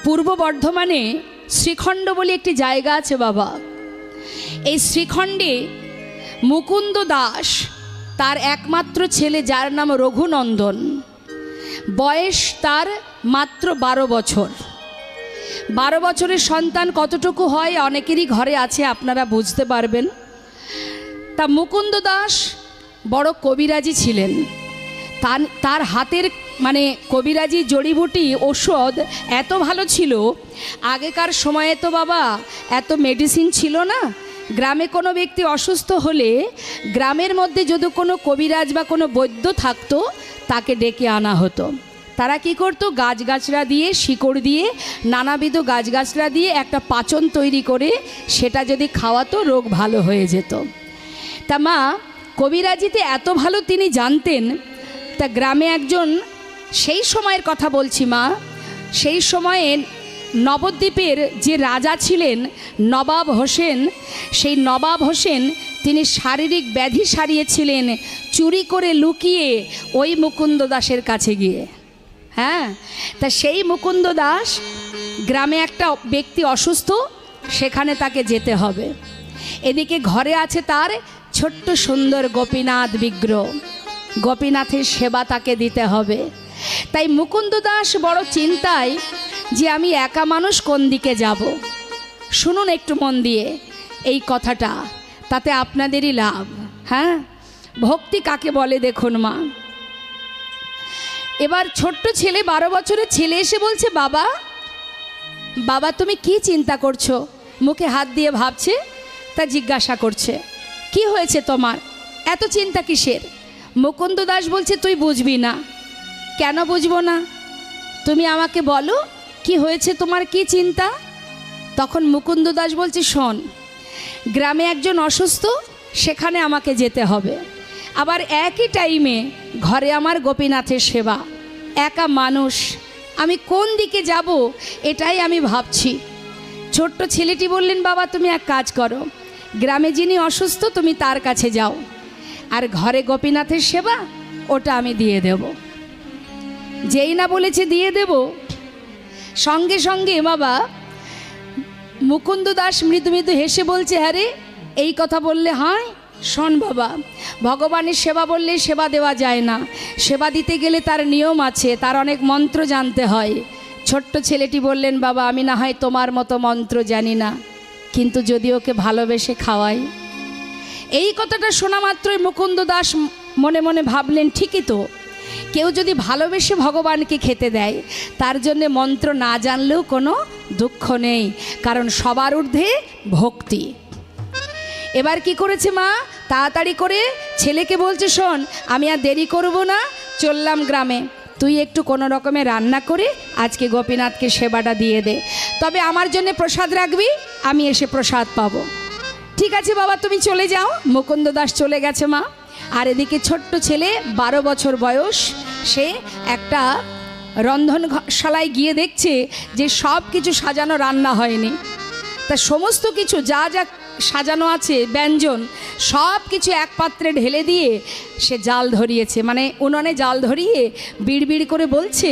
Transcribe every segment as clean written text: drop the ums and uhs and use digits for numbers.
পূর্ব বর্ধমানে শ্রীখণ্ড বলে একটি জায়গা আছে বাবা। এই শ্রীখণ্ডে মুকুন্দ দাস তার একমাত্র ছেলে, যার নাম রঘুনন্দন, বয়স তার মাত্র 12 বছর। 12 বছরের সন্তান কতটুকু হয় অনেকেরই ঘরে আছে, আপনারা বুঝতে পারবেন। তা মুকুন্দ দাস বড় কবিরাজি ছিলেন। তার হাতের মানে কবিরাজি জড়িবুটি ওষুধ এত ভালো ছিল। আগেকার সময়ে তো বাবা এত মেডিসিন ছিল না। গ্রামে কোনো ব্যক্তি অসুস্থ হলে গ্রামের মধ্যে যদি কোনো কবিরাজ বা কোনো বৈদ্য থাকতো তাকে ডেকে আনা হতো। তারা কি করতো, গাছগাছরা দিয়ে, শিকড় দিয়ে, নানাবিধ গাছগাছরা দিয়ে একটা পাচন তৈরি করে সেটা যদি খাওয়াতো রোগ ভালো হয়ে যেত। তা মা কবিরাজিতে এত ভালো তিনি জানতেন। তা গ্রামে একজন, সেই সময়ের কথা বলছি মা, সেই সময়ে নবদ্বীপের যে রাজা ছিলেন নবাব হোসেন, সেই নবাব হোসেন তিনি শারীরিক ব্যাধি সারিয়েছিলেন চুরি করে লুকিয়ে ওই মুকুন্দ দাসের কাছে গিয়ে। হ্যাঁ, তা সেই মুকুন্দ দাস, গ্রামে একটা ব্যক্তি অসুস্থ, সেখানে তাকে যেতে হবে। এদিকে ঘরে আছে তার ছোট্ট সুন্দর গোপীনাথ বিগ্রহ, গোপীনাথের সেবা তাকে দিতে হবে। তাই মুকুন্দ দাস বড় চিন্তায় যে আমি একা মানুষ কোন দিকে যাব। শুনুন একটু মন দিয়ে এই কথাটা, তাতে আপনাদেরই লাভ। হ্যাঁ, ভক্তি কাকে বলে দেখুন মা। এবার ছোট্ট ছেলে, 12 বছরের ছেলে এসে বলছে, বাবা বাবা তুমি কি চিন্তা করছো? মুখে হাত দিয়ে ভাবছে। তা জিজ্ঞাসা করছে, কি হয়েছে তোমার, এত চিন্তা কিসের? মুকুন্দ দাস বলছে, তুই বুঝবি না। কেন বুঝবো না? তুমি আমাকে বলো কি হয়েছে, তোমার কি চিন্তা? তখন মুকুন্দ দাস বলছে, শোন, গ্রামে একজন অসুস্থ, সেখানে আমাকে যেতে হবে। আবার একই টাইমে ঘরে আমার গোপীনাথের সেবা। একা মানুষ, আমি কোন দিকে যাব এটাই আমি ভাবছি। ছোট্ট ছেলেটি বললেন, বাবা তুমি এক কাজ করো, গ্রামে যিনি অসুস্থ তুমি তার কাছে যাও, আর ঘরে গোপীনাথের সেবা ওটা আমি দিয়ে দেব। যেই না বলেছে দিয়ে দেব, সঙ্গে সঙ্গে বাবা মুকুন্দ দাস মৃদু মৃদু হেসে বলছে, হ্যাঁ রে, এই কথা বললে হয়? শোন বাবা, ভগবানের সেবা বললেই সেবা দেওয়া যায় না। সেবা দিতে গেলে তার নিয়ম আছে, তার অনেক মন্ত্র জানতে হয়। ছোট্ট ছেলেটি বললেন, বাবা আমি না হয় তোমার মতো মন্ত্র জানি না, কিন্তু যদি ওকে ভালোবেসে খাওয়াই। এই কথাটা শোনা মাত্রই মুকুন্দ দাস মনে মনে ভাবলেন, ঠিকই তো, কেউ যদি ভালোবেসে ভগবানকে খেতে দেয় তার জন্যে মন্ত্র না জানলেও কোনো দুঃখ নেই, কারণ সবার ঊর্ধ্বে ভক্তি। এবার কি করেছে মা, তাড়াতাড়ি করে ছেলেকে বলছে, শোন আমি আর দেরি করব না, চললাম গ্রামে, তুই একটু কোনো রকমে রান্না করে আজকে গোপীনাথকে সেবাটা দিয়ে দে, তবে আমার জন্য প্রসাদ রাখবি, আমি এসে প্রসাদ পাবো। ঠিক আছে বাবা তুমি চলে যাও। মুকুন্দ দাস চলে গেছে মা। আর এদিকে ছোট্ট ছেলে 12 বছর বয়স, সে একটা রন্ধনশালায় গিয়ে দেখছে যে সব কিছু সাজানো, রান্না হয়নি। তা সমস্ত কিছু যা যা সাজানো আছে ব্যঞ্জন সব কিছু এক পাত্রে ঢেলে দিয়ে সে জাল ধরিয়েছে, মানে উনুনে জাল ধরিয়ে বিড়বিড় করে বলছে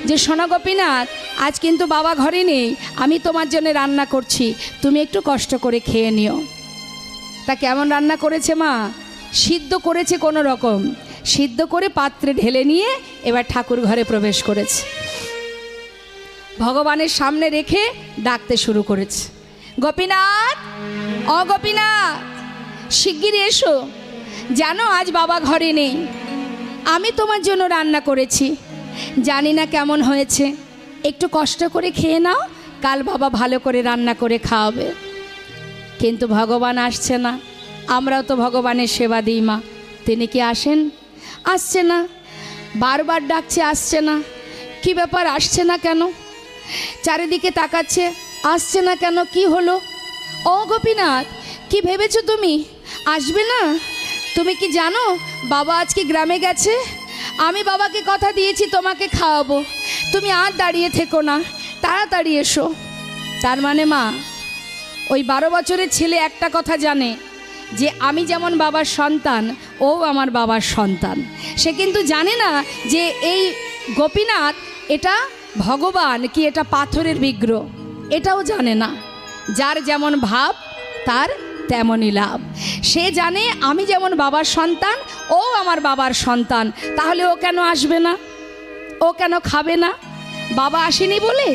যে, শোনো গোপীনাথ, আজ কিন্তু বাবা ঘরে নেই, আমি তোমার জন্য রান্না করছি, তুমি একটু কষ্ট করে খেয়ে নিও। তা কেমন রান্না করেছে মা? সিদ্ধ করেছে, কোনো রকম সিদ্ধ করে পাত্রে ঢেলে নিয়ে এবার ঠাকুর ঘরে প্রবেশ করেছে। ভগবানের সামনে রেখে ডাকতে শুরু করেছে, গোপীনাথ, ও গোপীনাথ, শিগগির এসো, জানো আজ বাবা ঘরে নেই, আমি তোমার জন্য রান্না করেছি, জানি না কেমন হয়েছে, একটু কষ্ট করে খেয়ে নাও, কাল বাবা ভালো করে রান্না করে খাওয়াবে। কিন্তু ভগবান আসছে না। আমরাও তো ভগবানের সেবা দিই মা, তিনি কি আসেন? আসছে না। বারবার ডাকছে, আসছে না। কি ব্যাপার, আসছে না কেন? চারিদিকে তাকাচ্ছে, আসছে না কেন, কি হলো? ও গোপীনাথ, কি ভেবেছো তুমি, আসবে না? তুমি কি জানো বাবা আজকে গ্রামে গেছে? আমি বাবাকে কথা দিয়েছি তোমাকে খাওয়াবো, তুমি আর দাঁড়িয়ে থেকো না, তাড়াতাড়ি এসো। তার মানে মা, ওই 12 বছরের ছেলে একটা কথা জানে যে আমি যেমন বাবার সন্তান, ও আমার বাবার সন্তান। সে কিন্তু জানে না যে এই গোপীনাথ এটা ভগবান কি এটা পাথরের বিগ্রহ এটাও জানে না। যার যেমন ভাব তার তেমনই লাভ। সে জানে আমি যেমন বাবার সন্তান, ও আমার বাবার সন্তান, তাহলে ও কেন আসবে না, ও কেন খাবে না? বাবা আসেনি বলে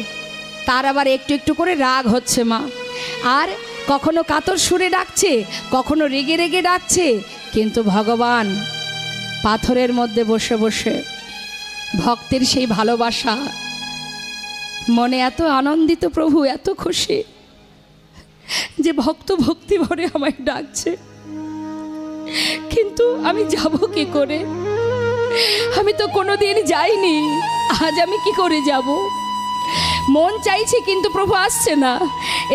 তার আবার একটু একটু করে রাগ হচ্ছে মা। আর কখনো কাতর সুরে ডাকছে, কখনো রেগে রেগে ডাকছে, কিন্তু ভগবান পাথরের মধ্যে বসে বসে ভক্তের সেই ভালোবাসা, মনে এত আনন্দিত, প্রভু এত খুশি যে ভক্ত ভক্তি ভরে আমায় ডাকছে। কিন্তু আমি যাব কি করে? আমি তো কোনোদিন যাইনি, আজ আমি কি করে যাব? মন চাইছে কিন্তু প্রভু আসছে না।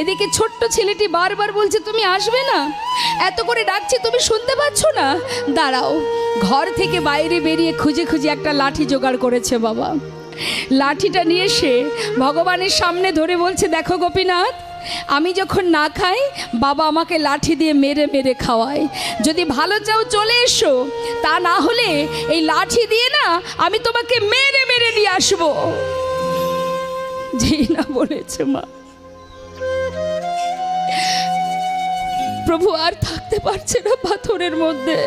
এদিকে ছোট্ট ছেলেটি বারবার বলছে তুমি আসবে না, এত করে ডাকছে তুমি শুনতে পাচ্ছ না? দাঁড়াও। ঘর থেকে বাইরে বেরিয়ে খুঁজে খুঁজে একটা লাঠি জোগাড় করেছে বাবা। লাঠিটা নিয়ে এসে ভগবানের সামনে ধরে বলছে দেখো গোপীনাথ, আমি যখন না খাই বাবা আমাকে লাঠি দিয়ে মেরে মেরে খাওয়ায়, যদি ভালো চাও চলে এসো, তা না হলে এই লাঠি দিয়ে না আমি তোমাকে মেরে মেরে নিয়ে আসবো। যেই না বলেছে মা, প্রভু আর থাকতে পারছে না পাথরের মধ্যে,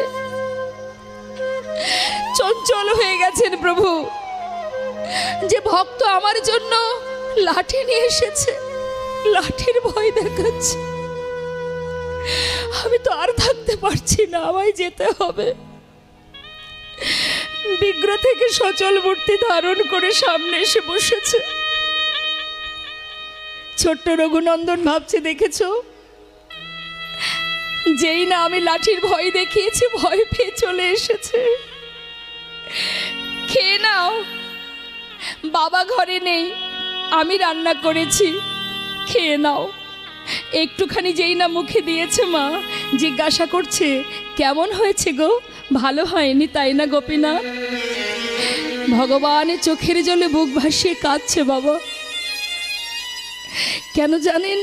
চঞ্চল হয়ে গেছেন প্রভু। যে ভক্ত আমার জন্য লাঠি নিয়ে এসেছে, লাঠির ভয় দেখাচ্ছে, আমি তো আর থাকতে পারছি না, আমায় যেতে হবে। বিগ্রহ থেকে সচল মূর্তি ধারণ করে সামনে এসে বসেছে। ছোট্ট রঘুনন্দন ভাবছে দেখেছো, যেই না আমি লাঠির ভয় দেখিয়েছি ভয় পেয়ে চলে এসেছে। খেয়ে নাও, বাবা ঘরে নেই, আমি রান্না করেছি, খেয়ে নাও। একটুখানি যেই না মুখে দিয়েছে মা, জিজ্ঞাসা করছে কেমন হয়েছে গো, ভালো হয়নি তাই না গোপীনাথ? ভগবানের চোখের জলে বুক ভাসিয়ে কাঁদছে বাবা। কেন জানেন?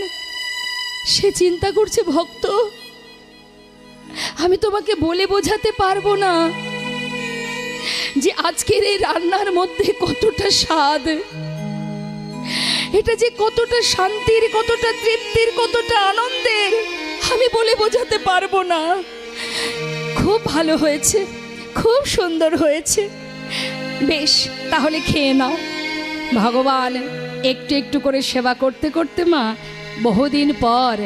সে চিন্তা করছে ভক্ত, আমি তোমাকে বলে বোঝাতে পারবো না যে আজকের এই রান্নার মধ্যে কতটা স্বাদ, এটা যে কতটা শান্তির, কতটা তৃপ্তির, কতটা আনন্দের, আমি বলে বোঝাতে পারবো না। খুব ভালো হয়েছে, খুব সুন্দর হয়েছে, বেশ তাহলে খেয়ে নাও। ভগবান একটু একটু করে সেবা করতে করতে মা বহুদিন পর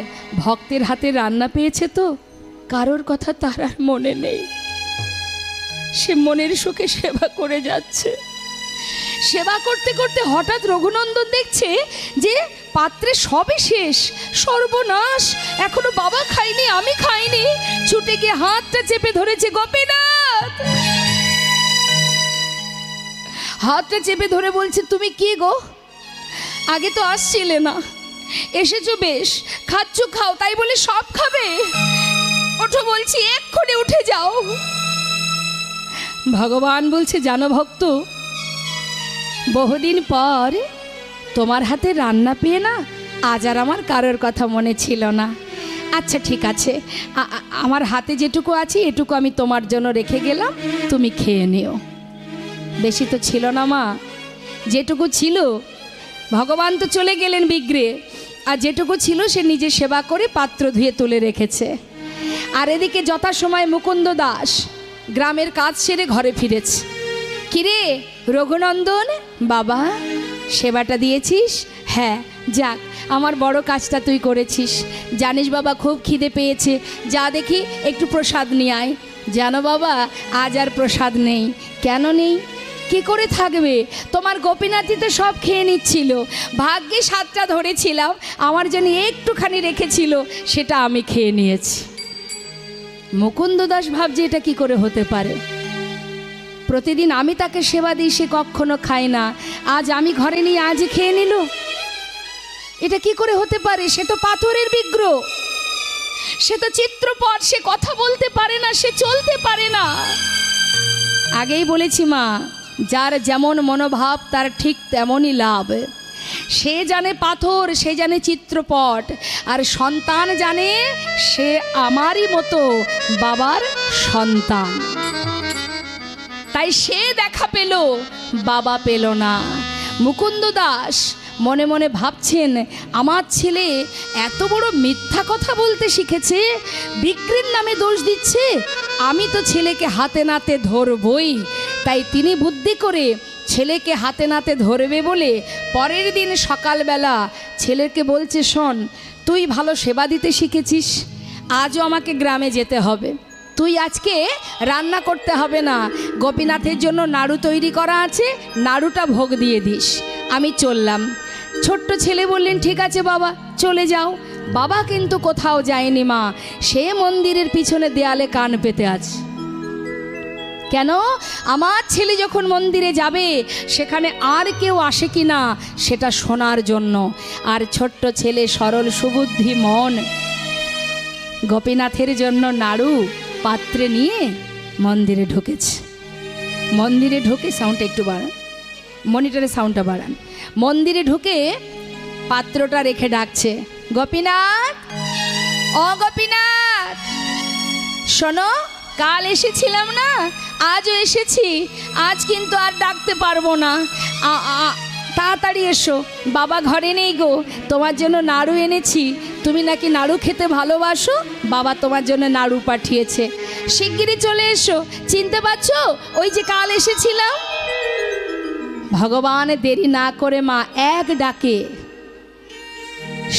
ভক্তের হাতে রান্না পেয়েছে, তো কারোর কথা তার আর মনে নেই। সে মনের সুখে সেবা করে যাচ্ছে। সেবা করতে করতে হঠাৎ রঘুনন্দন দেখছে যে পাত্রে সবই শেষ, সর্বনাশ, এখনো বাবা খায়নি, আমি খাইনি। ছুটে গিয়ে হাতটা চেপে ধরেছে গোপীনাথ, হাতটা চেপে ধরে বলছে তুমি কি গো, আগে তো আসছিলে না, এসেছো বেশ, খাচ্ছ খাও, তাই বলে সব খাবে? ওঠো বলছি, এক্ষুনি উঠে যাও। ভগবান বলছে জানো ভক্ত, বহুদিন পর তোমার হাতে রান্না পেয়ে না আজ আর আমার কারোর কথা মনে ছিল না। আচ্ছা ঠিক আছে, আমার হাতে যেটুকু আছে এটুকু আমি তোমার জন্য রেখে গেলাম, তুমি খেয়ে নিও। বেশি তো ছিল না মা, যেটুকু ছিল, ভগবান তো চলে গেলেন বিগ্রহে, আর যেটুকু ছিল সে নিজে সেবা করে পাত্র ধুয়ে তুলে রেখেছে। আর এদিকে যথাসময় মুকুন্দ দাস গ্রামের কাজ সেরে ঘরে ফিরেছে। কিরে রঘুনন্দন, বাবা সেবাটা দিয়েছিস? হ্যাঁ, যাক আমার বড় কাজটা তুই করেছিস। জানিস বাবা খুব খিদে পেয়েছে, যা দেখি একটু প্রসাদ নিয়ে আয়। জানো বাবা আজ আর প্রসাদ নেই। কেন নেই? কি করে থাকবে, তোমার গোপীনাথই তো সব খেয়ে নিচ্ছিল, ভাগ্যে সাতটা ধরেছিলাম, আমার জন্য একটুখানি রেখেছিল, সেটা আমি খেয়ে নিয়েছি। মুকুন্দ দাস ভাবছে এটা কি করে হতে পারে, প্রতিদিন আমি তাকে সেবা দিই, সে কখনো খায় না, আজ আমি ঘরে নিয়ে আজই খেয়ে নিল, এটা কি করে হতে পারে? সে তো পাথরের বিগ্রহ, সে তো চিত্রপট, সে কথা বলতে পারে না, সে চলতে পারে না। আগেই বলেছি মা, যার যেমন মনোভাব তার ঠিক তেমনই লাভ। সে জানে পাথর, সে জানে চিত্রপট, আর সন্তান জানে সে আমারই মতো বাবার সন্তান। তাই সে দেখা পেল, বাবা পেল না। মুকুন্দ দাস মনে মনে ভাবছেন, আমার ছেলে এত বড় মিথ্যা কথা বলতে শিখেছে, বিক্রির নামে দোষ দিচ্ছে। আমি তো ছেলেকে হাতে নাতে ধরবই। তাই তিনি বুদ্ধি করে ছেলেকে হাতে নাতে ধরবে বলে পরের দিন সকালবেলা ছেলেকে বলছে, শোন, তুই ভালো সেবা দিতে শিখেছিস, আজও আমাকে গ্রামে যেতে হবে। তুই আজকে রান্না করতে হবে না, গোপীনাথের জন্য নাড়ু তৈরি করা আছে, নাড়ুটা ভোগ দিয়ে দিস। আমি চললাম। ছোট্ট ছেলে বললেন, ঠিক আছে বাবা, চলে যাও। বাবা কিন্তু কোথাও যায়নি মা, সে মন্দিরের পিছনে দেয়ালে কান পেতে আছে। কেন? আমার ছেলে যখন মন্দিরে যাবে সেখানে আর কেউ আসে কি না সেটা শোনার জন্য। আর ছোট্ট ছেলে সরল সুবুদ্ধি মন গোপীনাথের জন্য নাড়ু পাত্রে নিয়ে মন্দিরে ঢুকেছে। মন্দিরে ঢুকে সাউন্ডটা একটু বাড়ান, মনিটরে সাউন্ডটা বাড়ান। মন্দিরে ঢুকে পাত্রটা রেখে ডাকছে, গোপীনাথ, ও গোপীনাথ, শোনো, কাল এসেছিলাম না, আজও এসেছি, আজ কিন্তু আর ডাকতে পারবো না, তাড়াতাড়ি এসো, বাবা ঘরে নেই গো, তোমার জন্য নাড়ু এনেছি, তুমি নাকি নাড়ু খেতে ভালোবাসো, বাবা তোমার জন্য নাড়ু পাঠিয়েছে, শিগগিরই চলে এসো। চিনতে পারছো? ওই যে কাল এসেছিলাম। ভগবান দেরি না করে মা এক ডাকে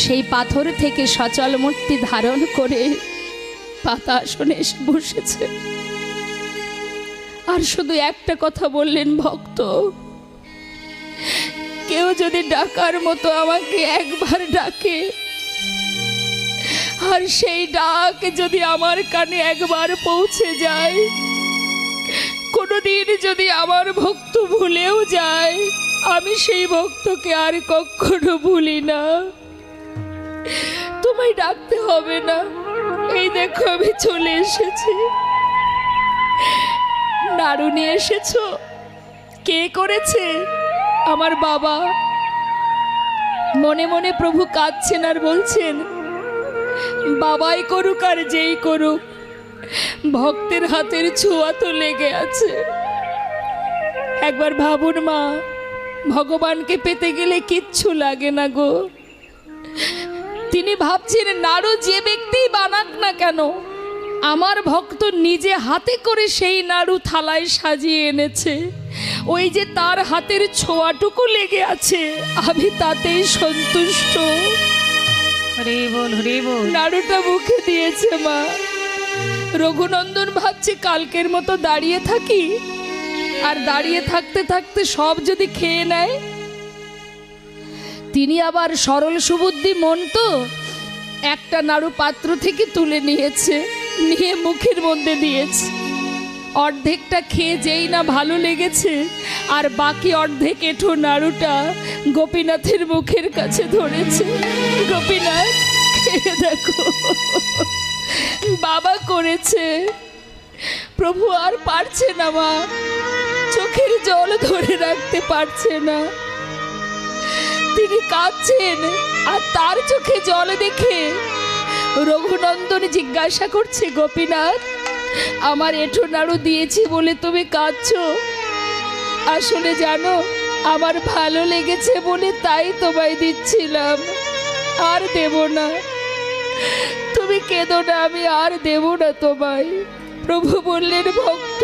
সেই পাথর থেকে সচল মূর্তি ধারণ করে পাতাসনে এসে বসেছে। আর শুধু একটা কথা বললেন, ভক্ত, কেউ যদি ডাকার মতো আমাকে একবার ডাকে, আর সেই ডাক যদি আমার কানে একবার পৌঁছে যায়, কোনোদিন যদি আমার ভক্ত ভুলেও যায়, আমি সেই ভক্তকে আর কখনো ভুলি না। তোমায় ডাকতে হবে না, এই দেখো আমি চলে এসেছি। নাড়ু নিয়ে এসেছো? কে করেছে? আমার বাবা। মনে মনে প্রভু কাঁদছেন আর বলছেন, বাবাই করুক আর যেই করুক, ভক্তের হাতের ছোঁয়া তো লেগে আছে। একবার ভাবুন মা, ভগবানকে পেতে গেলে কিচ্ছু লাগে না গো। তিনি ভাবছেন, নাড়ু যে ব্যক্তি বানাক না কেন, আমার ভক্ত নিজে হাতে করে সেই নাড়ু থালায় সাজিয়ে এনেছে, ওই যে তার হাতের ছোঁয়াটুকু লেগে আছে, আমি তাতেই সন্তুষ্ট। হরে বল, হরে বল। নাড়ুটা মুখে দিয়েছে মা। রঘুনন্দন ভাবছে, কালকের মতো দাঁড়িয়ে থাকি, আর দাঁড়িয়ে থাকতে থাকতে সব যদি খেয়ে নেয়। তিনি আবার সরল সুবুদ্ধি মন তো, একটা নাড়ু পাত্র থেকে তুলে নিয়েছে, নিয়ে মুখের মধ্যে দিয়েছে। অর্ধেকটা খেয়ে যেই না ভালো লেগেছে, আর বাকি অর্ধেক এঁঠো নাড়ুটা গোপীনাথের মুখের কাছে ধরেছে। গোপীনাথ, খেয়ে দেখো, বাবা করেছে। প্রভু আর পারছে না মা, চোখের জল ধরে রাখতে পারছে না। তিনি কাঁদছেন, আর তার চোখে জল দেখে রঘুনন্দন জিজ্ঞাসা করছে, গোপীনাথ, আমার এঁঠো নাড়ু দিয়েছি বলে তুমি কাঁদছো? আসলে জানো, আমার ভালো লেগেছে বলে তাই তোমায় দিচ্ছিলাম, আর দেব না। তুমি কেঁদো না, আমি আর দেব না তোমায়। প্রভু বললেন, ভক্ত,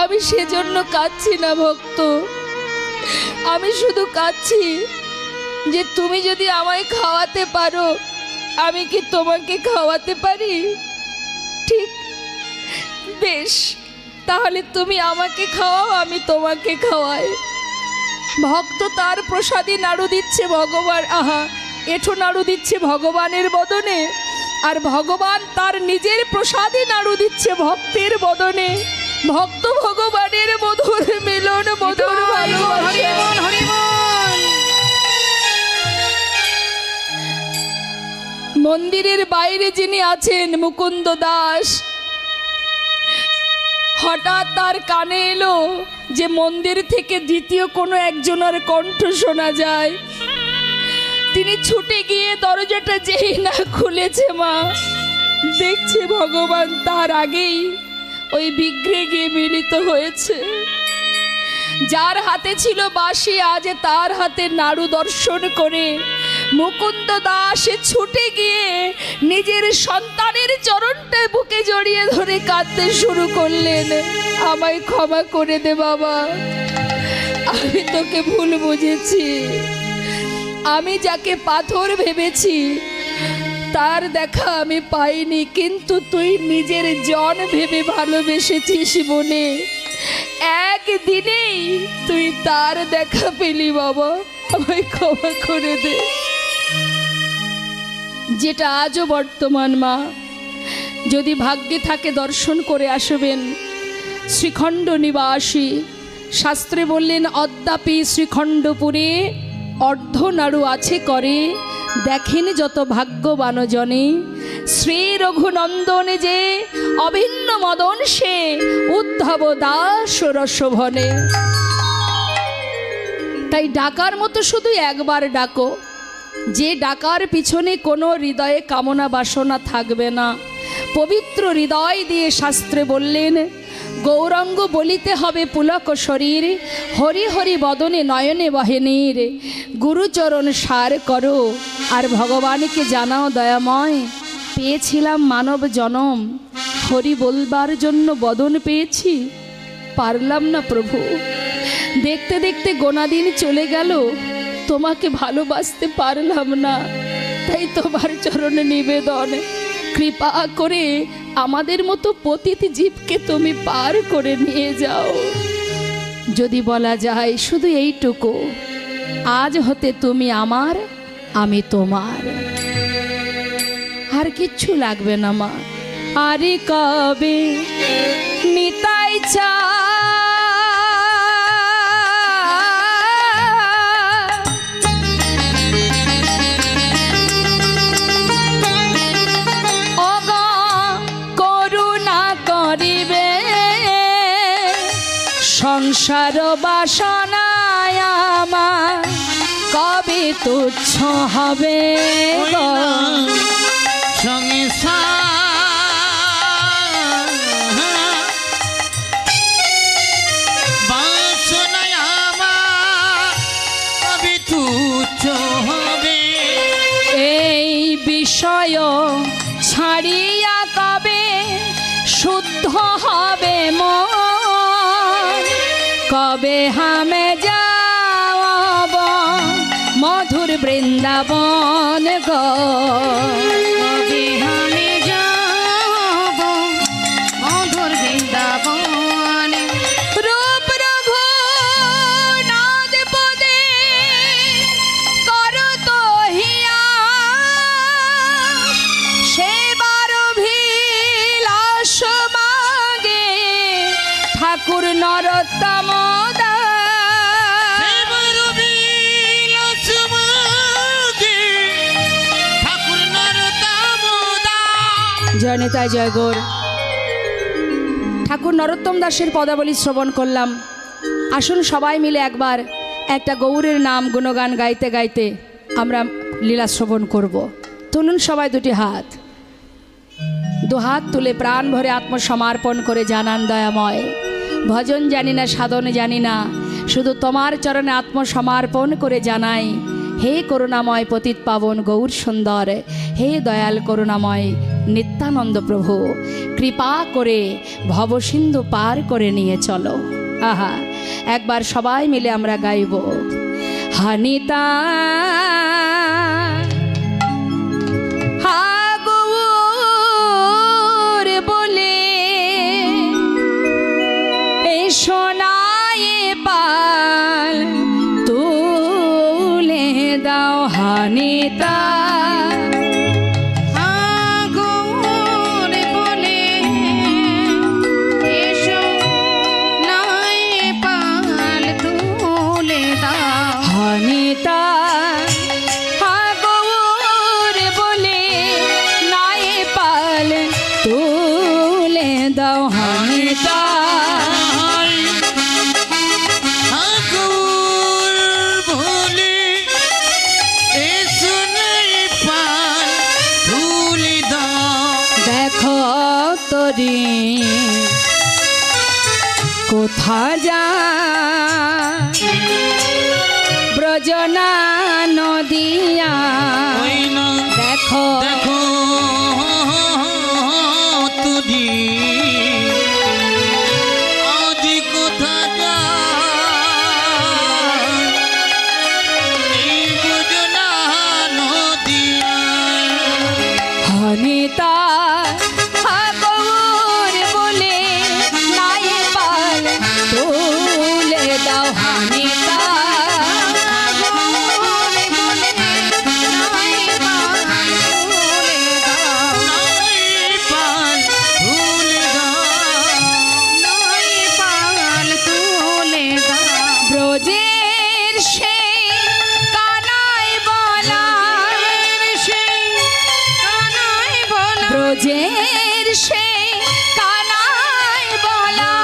আমি সেজন্য কাঁদছি না ভক্ত, আমি শুধু কাঁদছি যে তুমি যদি আমায় খাওয়াতে পারো, আমি কি তোমাকে খাওয়াতে পারি? ঠিক, বেশ, তাহলে তুমি আমাকে খাওয়াও, আমি তোমাকে খাওয়াই। ভক্ত তার প্রসাদী নাড়ু দিচ্ছে ভগবান, আহা, এঁঠো নাড়ু দিচ্ছে ভগবানের বদনে, আর ভগবান তার নিজের প্রসাদী নাড়ু দিচ্ছে ভক্তের বদনে। ভক্ত ভগবানের মধুর মিলন, মধুর ভালোবাসা। মন্দিরের বাইরে যিনি আছেন, মুকুন্দ দাস, হঠাৎ তার কানে এলো যে মন্দির থেকে দ্বিতীয় কোনো একজনের কণ্ঠ শোনা যায়। তিনি ছুটে গিয়ে দরজাটা যেই না খুলেছে মা, দেখছে ভগবান তার আগেই ওই বিগ্রে গিয়ে মিলিত হয়েছে। যার হাতে ছিল বাঁশি আজ তার হাতে নাড়ু দর্শন করে মুকুন্দ দাস ছুটে গিয়ে নিজের সন্তানের চরণটা বুকে জড়িয়ে ধরে কাঁদতে শুরু করলেন। আমায় ক্ষমা করে দে বাবা, আমি তোকে ভুল বুঝেছি। আমি যাকে পাথর ভেবেছি তার দেখা আমি পাইনি, কিন্তু তুই নিজের জন ভেবে ভালোবেসেছিস বলে একদিনেই তুই তার দেখা পেলি বাবা, আমায় ক্ষমা করে দে। যেটা আজও বর্তমান মা, যদি ভাগ্যে থাকে দর্শন করে আসবেন। শ্রীখণ্ড নিবাসী শাস্ত্রে বললেন, অদ্যাপি শ্রীখণ্ডপুরে অর্ধনাড়ু আছে করে, দেখেন যত ভাগ্যবান জনে। শ্রী রঘুনন্দনে যে অভিন্ন মদন সে, উদ্ধব দাস রসভনে। তাই ডাকার মতো শুধু একবার ডাকো, যে ডাকার পিছনে কোনো হৃদয়ে কামনা বাসনা থাকবে না। পবিত্র হৃদয় দিয়ে শাস্ত্রে বললেন, গৌরাঙ্গ বলিতে হবে পুলক শরীর, হরি হরি বদনে নয়নে বহেনীর। গুরুচরণ সার করো আর ভগবানকে জানাও দয়াময়, পেয়েছিলাম মানব জনম, হরি বলবার জন্য বদন পেয়েছি, পারলাম না প্রভু। দেখতে দেখতে গোনা দিন চলে গেল, তোমাকে ভালোবাসতে পারলাম না। তাই তোমার চরণে নিবেদন, কৃপা করে আমাদের মতো পতিত জীবকে তুমি পার করে নিয়ে যাও। যদি বলা যায় শুধু এইটুকু, আজ হতে তুমি আমার, আমি তোমার, আর কিচ্ছু লাগবে না মা। আরে কবে নিতাই চা সংসার বাসনায় আমার কবে তুচ্ছ হবে বাসনায় আমার কবে তুচ্ছ হবে। এই বিষয় ছাড়িয়া কবে শুদ্ধ হবে মন, কবে হামে যাব মধুর বৃন্দাবন গো, কবে আমি যাব মধুর বৃন্দাবন। রূপ রঘুনাথ পদে করত হিয়া, সেবার অভিলাষ মাগে ঠাকুর নরোত্তম জয় নেতা জয় গৌর। ঠাকুর নরোত্তম দাসের পদাবলী শ্রবণ করলাম। আসুন সবাই মিলে একবার একটা গৌরের নাম গুণগান গাইতে গাইতে আমরা লীলা শ্রবণ করব। তুলুন সবাই দুটি হাত, দুহাত তুলে প্রাণ ভরে আত্মসমর্পণ করে জানান, দয়াময় ভজন জানি না, সাধন জানি না, শুধু তোমার চরণে আত্মসমর্পণ করে জানাই, হে করুণাময় পতিত পাবন গৌর সুন্দর, হে দয়াল করুণাময় নিত্যানন্দ প্রভু, কৃপা করে ভবসিন্ধু পার করে নিয়ে চলো। আহা, একবার সবাই মিলে আমরা গাইব। হানিতা হাগুর বলে এই সোনায়ে পাল তুলে দাও, হানিতা কোথা যা ব্রজনা নদিয়া ওই না দেখো দেখো তুঝি আজ কোথা যায় এই বুঝনা নদিয়া হনিতা হাগর বলে নাই পাল তুলে দাও হনিতা ব্রজের সেই কানাই বলা ব্রজের সেই কানাই বলা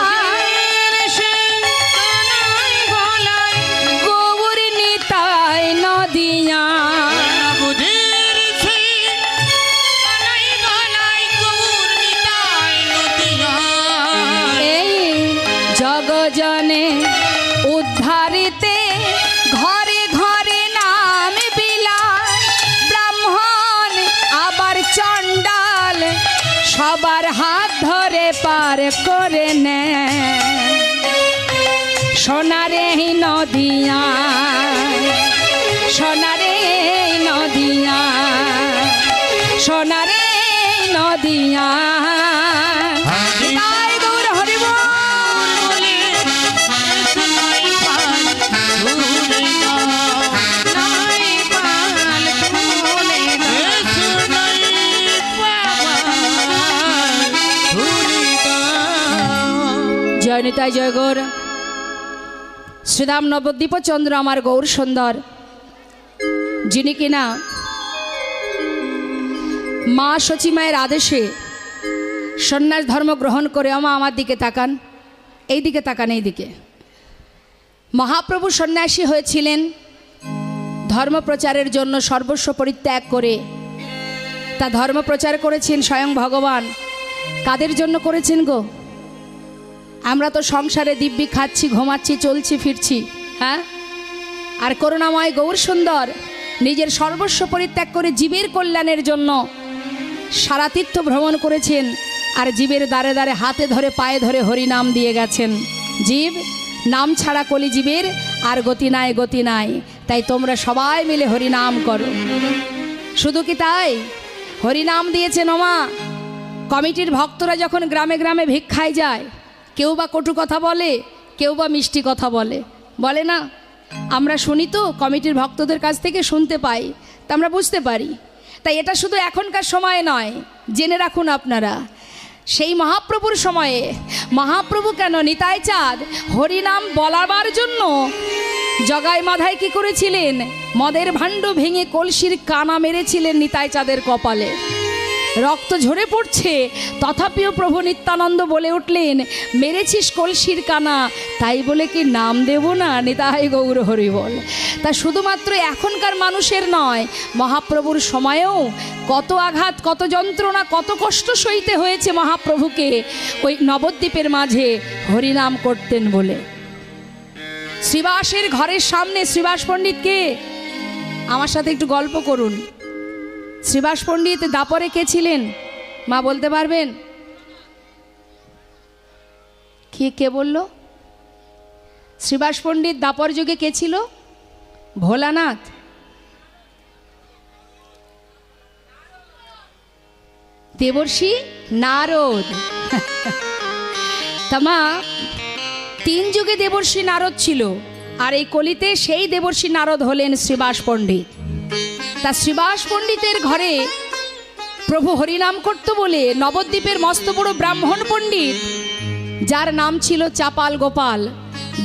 গৌর নিতাই নদিয়া এই জগজনে উদ্ধারিতে ঘরে ঘরে নাম বিলায় ব্রাহ্মণ আবার চণ্ডাল সবার হাত ধরে পার করে নেয় সোনারে নদিয়া সোনারে নদিয়া সোনারে নদিয়া তাই গৌর হরি বল। জয় নিতাই জয় গৌর শ্রীরাম নবদ্বীপ চন্দ্র আমার গৌর সুন্দর যিনি কিনা মা সচিমায়ের আদেশে সন্ন্যাস ধর্ম গ্রহণ করে আমার দিকে তাকান, এই দিকে তাকান, এই দিকে। মহাপ্রভু সন্ন্যাসী হয়েছিলেন ধর্ম প্রচারের জন্য সর্বস্ব পরিত্যাগ করে। তা ধর্ম প্রচার করেছেন স্বয়ং ভগবান। কাদের জন্য করেছেন গো? আমরা তো সংসারে দিব্যি খাচ্ছি, ঘুমাচ্ছি, চলছি, ফিরছি, হ্যাঁ? আর করুণাময় গৌর সুন্দর নিজের সর্বস্ব পরিত্যাগ করে জীবের কল্যাণের জন্য সারা তীর্থ ভ্রমণ করেছেন। আর জীবের দ্বারে দ্বারে হাতে ধরে পায়ে ধরে হরিনাম দিয়ে গেছেন। জীব নাম ছাড়া কলি জীবের আর গতি নাই, গতি নাই। তাই তোমরা সবাই মিলে হরিনাম করো। শুধু কি তাই? হরিনাম দিয়েছেন ওমা। কমিটির ভক্তরা যখন গ্রামে গ্রামে ভিক্ষায় যায়, কেউ বা কটু কথা বলে, কেউ বা মিষ্টি কথা বলে, বলে না? আমরা শুনি তো, কমিটির ভক্তদের কাছ থেকে শুনতে পাই, তা আমরা বুঝতে পারি। তাই এটা শুধু এখনকার সময়ে নয়, জেনে রাখুন আপনারা, সেই মহাপ্রভুর সময়ে মহাপ্রভু কেন নিতাই চাঁদ হরিনাম বলাবার জন্য জগাই মাধায় কি করেছিলেন? মদের ভাণ্ড ভেঙে কলসির কানা মেরেছিলেন নিতাই চাঁদের কপালে। রক্ত ঝরে পড়ছে, তথাপিও প্রভু নিত্যানন্দ বলে উঠলেন, মেরেছিস কলসির কানা, তাই বলে কি নাম দেব না? নিতাই গৌর হরি বল। তা শুধুমাত্র এখনকার মানুষের নয়, মহাপ্রভুর সময়েও কত আঘাত, কত যন্ত্রণা, কত কষ্ট সইতে হয়েছে মহাপ্রভুকে ওই নবদ্বীপের মাঝে হরিনাম করতেন বলে। শ্রীবাসের ঘরের সামনে শ্রীবাস পণ্ডিতকে, আমার সাথে একটু গল্প করুন। শ্রীবাস পণ্ডিত দাপরে কে ছিলেন মা বলতে পারবেন? কে বলল? শ্রীবাস পণ্ডিত দাপর যুগে কে ছিল? ভোলানাথ? দেবর্ষি নারদ। তামা তিন যুগে দেবর্ষি নারদ ছিল, আর এই কলিতে সেই দেবর্ষি নারদ হলেন শ্রীবাস পণ্ডিত। তা শ্রীবাস পণ্ডিতের ঘরে প্রভু হরিনাম করত বলে নবদ্বীপের মস্ত বড় ব্রাহ্মণ পণ্ডিত, যার নাম ছিল চাপাল গোপাল,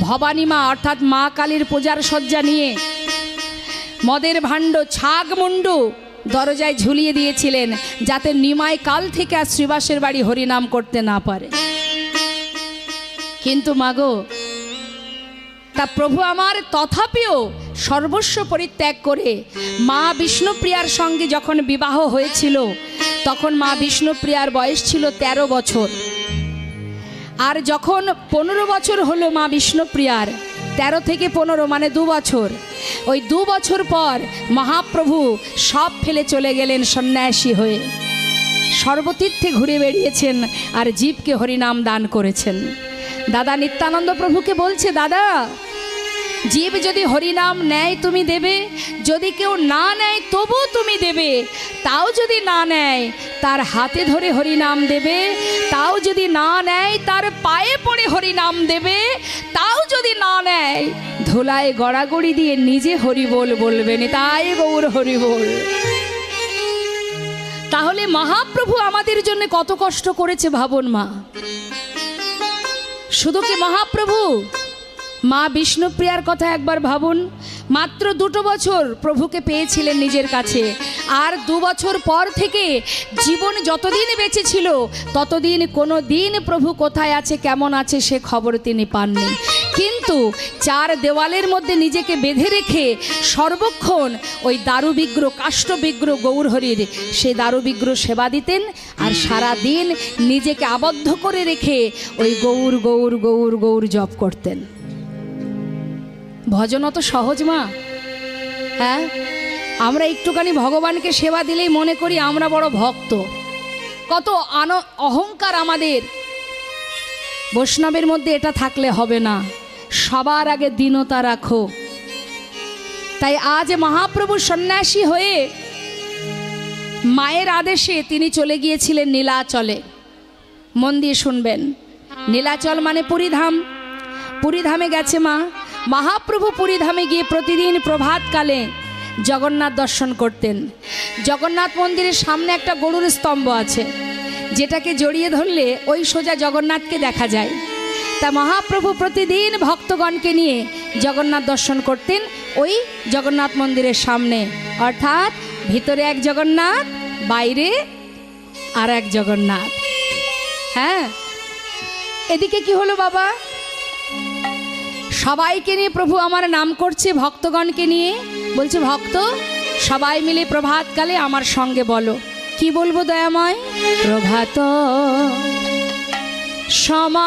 ভবানী মা অর্থাৎ মা কালীর পূজার সজ্জা নিয়ে মদের ভাণ্ড, ছাগ মুন্ডু দরজায় ঝুলিয়ে দিয়েছিলেন, যাতে নিমাই কাল থেকে আর শ্রীবাসের বাড়ি হরিনাম করতে না পারে। কিন্তু মাগো, তা প্রভু আমার তথাপিও সর্বস্ব পরিত্যাগ করে মা বিষ্ণুপ্রিয়ার সঙ্গে যখন বিবাহ হয়েছিল, তখন মা বিষ্ণুপ্রিয়ার বয়স ছিল 13 বছর। আর যখন 15 বছর হলো মা বিষ্ণুপ্রিয়ার, 13 থেকে 15 মানে 2 বছর, ওই 2 বছর পর মহাপ্রভু সব ফেলে চলে গেলেন সন্ন্যাসী হয়ে। সর্বতীর্থে ঘুরে বেরিয়েছেন আর জীবকে হরিনাম দান করেছেন। দাদা নিত্যানন্দ প্রভুকে বলছে, দাদা জীব যদি হরিনাম নেয় তুমি দেবে, যদি কেউ না নেয় তবু তুমি দেবে, তাও যদি না নেয় তার হাতে ধরে হরিনাম দেবে, তাও যদি না নেয় তার পায়ে পড়ে হরিনাম দেবে, তাও যদি না নেয় ধুলায় গড়াগড়ি দিয়ে নিজে হরিবোল বলবেন, তাই গৌর হরিবোল। তাহলে মহাপ্রভু আমাদের জন্য কত কষ্ট করেছে ভাবুন মা। শুধু কি মহাপ্রভু, মা বিষ্ণুপ্রিয়ার কথা একবার ভাবুন। মাত্র 2 বছর প্রভুকে পেয়েছিলেন নিজের কাছে, আর 2 বছর পর থেকে জীবন যতদিন বেঁচে ছিল ততদিন কোনো দিন প্রভু কোথায় আছে কেমন আছে সে খবর তিনি পাননি। কিন্তু 4 দেওয়ালের মধ্যে নিজেকে বেঁধে রেখে সর্বক্ষণ ওই দারু বিগ্রহ, কাষ্ঠ বিগ্রহ গৌরহরির সেই দারু বিগ্রহ সেবা দিতেন, আর সারা দিন নিজেকে আবদ্ধ করে রেখে ওই গৌর গৌর গৌর গৌর জপ করতেন। ভজন অত সহজ মা? হ্যাঁ, আমরা একটুখানি ভগবানকে সেবা দিলেই মনে করি আমরা বড় ভক্ত। কত অহংকার আমাদের। বৈষ্ণবের মধ্যে এটা থাকলে হবে না, সবার আগে দীনতা রাখো। তাই আজ মহাপ্রভু সন্ন্যাসী হয়ে মায়ের আদেশে তিনি চলে গিয়েছিলেন নীলাচলে। মন দিয়ে শুনবেন, নীলাচল মানে পুরীধাম। পুরীধামে গেছে মা। মহাপ্রভু পুরীধামে গিয়ে প্রতিদিন প্রভাতকালে জগন্নাথ দর্শন করতেন। জগন্নাথ মন্দিরের সামনে একটা গরুর স্তম্ভ আছে, যেটাকে জড়িয়ে ধরলে ওই সোজা জগন্নাথকে দেখা যায়। তা মহাপ্রভু প্রতিদিন ভক্তগণকে নিয়ে জগন্নাথ দর্শন করতেন ওই জগন্নাথ মন্দিরের সামনে, অর্থাৎ ভিতরে এক জগন্নাথ, বাইরে আর এক জগন্নাথ। হ্যাঁ, এদিকে কি হলো বাবা? সবাইকে নিয়ে প্রভু আমার নাম করছে, ভক্তগণকে নিয়ে বলছে, ভক্ত সবাই মিলে প্রভাতকালে আমার সঙ্গে বলো। কি বলবো দয়াময়? প্রভাত সমা